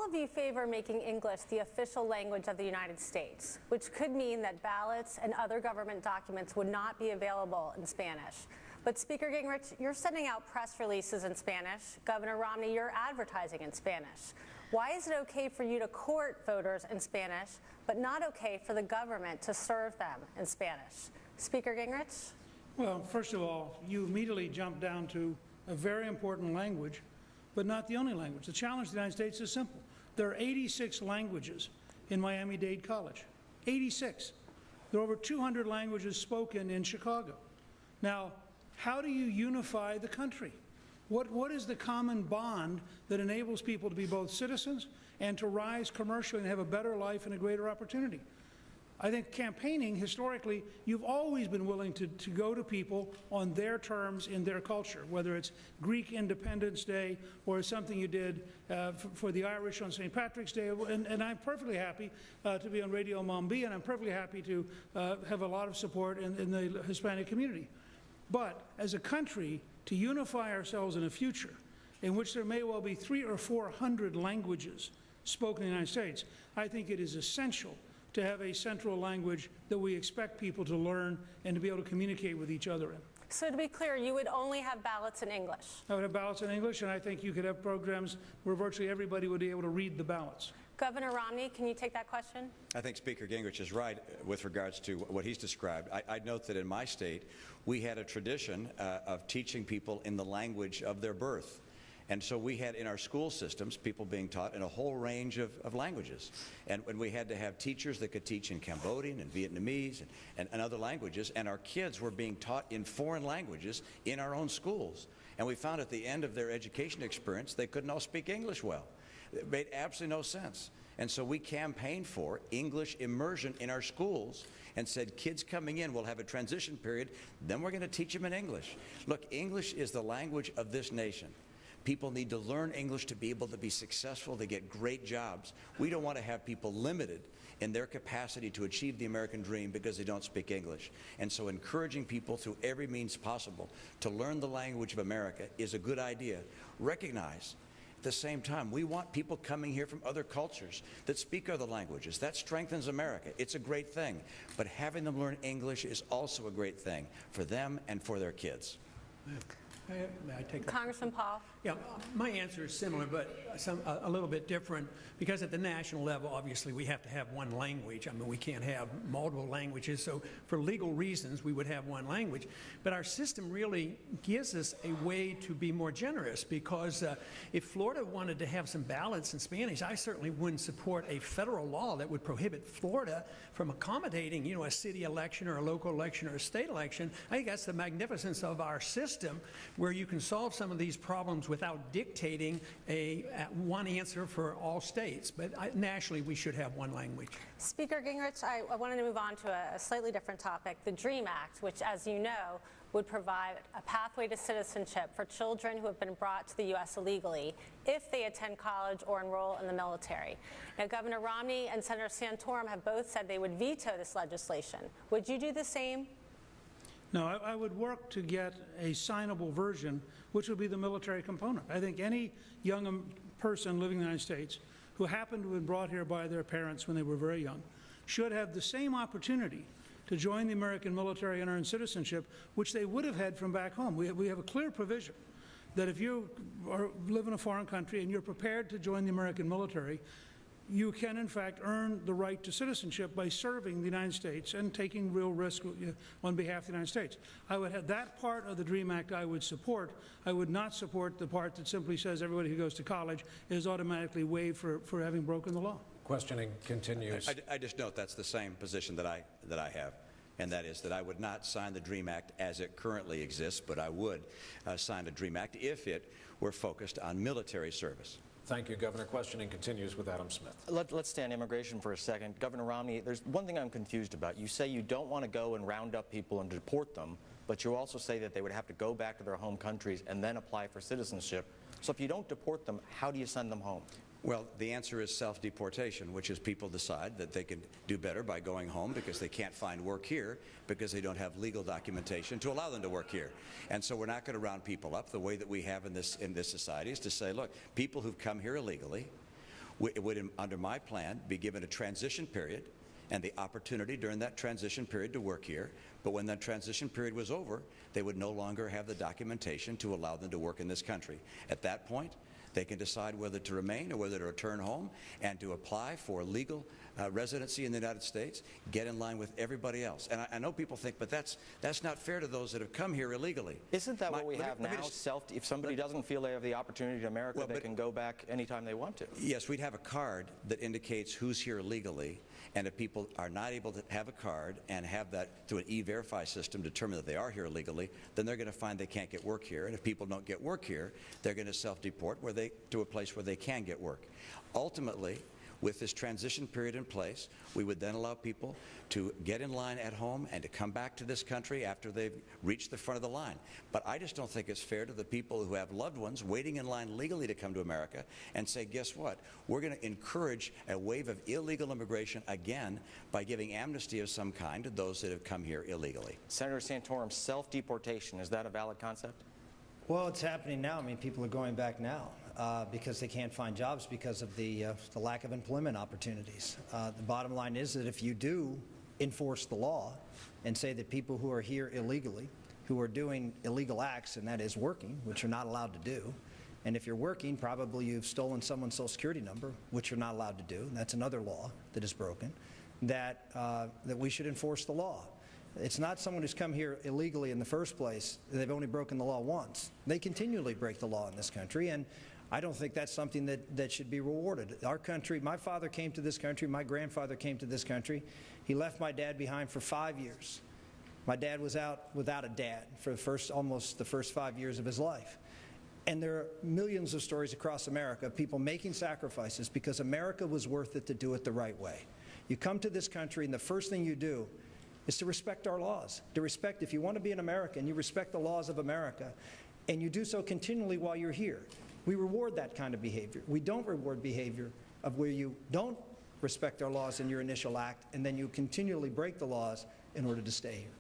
of you favor making English the official language of the United States, which could mean that ballots and other government documents would not be available in Spanish. But Speaker Gingrich, you're sending out press releases in Spanish. Governor Romney, you're advertising in Spanish. Why is it okay for you to court voters in Spanish, but not okay for the government to serve them in Spanish? Speaker Gingrich? Well, first of all, you immediately jump down to a very important language, but not the only language. The challenge to the United States is simple. There are 86 languages in Miami-Dade College. 86. There are over 200 languages spoken in Chicago. Now, how do you unify the country? What is the common bond that enables people to be both citizens and to rise commercially and have a better life and a greater opportunity? I think campaigning, historically, you've always been willing to go to people on their terms in their culture, whether it's Greek Independence Day or something you did for the Irish on St. Patrick's Day. And I'm perfectly happy to be on Radio Mombi, and I'm perfectly happy to have a lot of support in the Hispanic community. But as a country, to unify ourselves in a future in which there may well be 300 or 400 languages spoken in the United States, I think it is essential to have a central language that we expect people to learn and to be able to communicate with each other in. So to be clear, you would only have ballots in English? I would have ballots in English, and I think you could have programs where virtually everybody would be able to read the ballots. Governor Romney, can you take that question? I think Speaker Gingrich is right with regards to what he's described. I'd note that in my state, we had a tradition of teaching people in the language of their birth. And so we had in our school systems people being taught in a whole range of languages. And we had to have teachers that could teach in Cambodian and Vietnamese and other languages. And our kids were being taught in foreign languages in our own schools. And we found at the end of their education experience, they couldn't all speak English well. It made absolutely no sense. And so we campaigned for English immersion in our schools and said kids coming in will have a transition period, then we're going to teach them in English. Look, English is the language of this nation. People need to learn English to be able to be successful, to get great jobs. We don't want to have people limited in their capacity to achieve the American dream because they don't speak English. And so encouraging people through every means possible to learn the language of America is a good idea. Recognize at the same time, we want people coming here from other cultures that speak other languages. That strengthens America. It's a great thing. But having them learn English is also a great thing for them and for their kids. May I take that? Congressman Paul. Yeah, my answer is similar, but a little bit different, because at the national level, obviously, we have to have one language. I mean, we can't have multiple languages, so for legal reasons, we would have one language. But our system really gives us a way to be more generous, because if Florida wanted to have some ballots in Spanish, I certainly wouldn't support a federal law that would prohibit Florida from accommodating, you know, a city election or a local election or a state election. I think that's the magnificence of our system, where you can solve some of these problems without dictating one answer for all states. But nationally, we should have one language. Speaker Gingrich, I wanted to move on to a slightly different topic, the DREAM Act, which, as you know, would provide a pathway to citizenship for children who have been brought to the U.S. illegally if they attend college or enroll in the military. Now, Governor Romney and Senator Santorum have both said they would veto this legislation. Would you do the same? No, I would work to get a signable version, which would be the military component. I think any young person living in the United States who happened to have been brought here by their parents when they were very young should have the same opportunity to join the American military and earn citizenship, which they would have had from back home. We have a clear provision that if you live in a foreign country and you're prepared to join the American military, you can, in fact, earn the right to citizenship by serving the United States and taking real risk on behalf of the United States. I would have that part of the DREAM Act I would support. I would not support the part that simply says everybody who goes to college is automatically waived for having broken the law. Questioning continues. I just note that's the same position that I have, and that is that I would not sign the DREAM Act as it currently exists, but I would sign the DREAM Act if it were focused on military service. Thank you, Governor. Questioning continues with Adam Smith. Let's stay on immigration for a second. Governor Romney, there's one thing I'm confused about. You say you don't want to go and round up people and deport them, but you also say that they would have to go back to their home countries and then apply for citizenship. So if you don't deport them, how do you send them home? Well, the answer is self-deportation, which is people decide that they can do better by going home because they can't find work here because they don't have legal documentation to allow them to work here. And so we're not going to round people up. The way that we have in this society is to say, look, people who've come here illegally, It would, under my plan, be given a transition period and the opportunity during that transition period to work here. But when that transition period was over, they would no longer have the documentation to allow them to work in this country. At that point, they can decide whether to remain or whether to return home and to apply for legal residency in the United States, get in line with everybody else. And I know people think, but that's not fair to those that have come here illegally. Isn't that what we have let me now? just- If somebody doesn't feel they have the opportunity to America, they can go back anytime they want to. Yes, we'd have a card that indicates who's here legally, and if people are not able to have a card and have that through an E-Verify system determine that they are here legally, then they're going to find they can't get work here. And if people don't get work here, they're going to self-deport to a place where they can get work. Ultimately, with this transition period in place, we would then allow people to get in line at home and to come back to this country after they've reached the front of the line. But I just don't think it's fair to the people who have loved ones waiting in line legally to come to America and say, guess what? We're going to encourage a wave of illegal immigration again by giving amnesty of some kind to those that have come here illegally. Senator Santorum, self-deportation, is that a valid concept? Well, it's happening now. I mean, people are going back now because they can't find jobs because of the lack of employment opportunities. The bottom line is that if you do enforce the law and say that people who are here illegally, who are doing illegal acts, and that is working, which you're not allowed to do, and if you're working, probably you've stolen someone's Social Security number, which you're not allowed to do, and that's another law that is broken, that we should enforce the law. It's not someone who's come here illegally in the first place. They've only broken the law once. They continually break the law in this country, and I don't think that's something that should be rewarded. Our country, my father came to this country, my grandfather came to this country. He left my dad behind for 5 years. My dad was out without a dad for almost the first 5 years of his life. And there are millions of stories across America of people making sacrifices because America was worth it to do it the right way. You come to this country, and the first thing you do is to respect our laws. To respect, if you want to be an American, you respect the laws of America, and you do so continually while you're here. We reward that kind of behavior. We don't reward behavior of where you don't respect our laws in your initial act, and then you continually break the laws in order to stay here.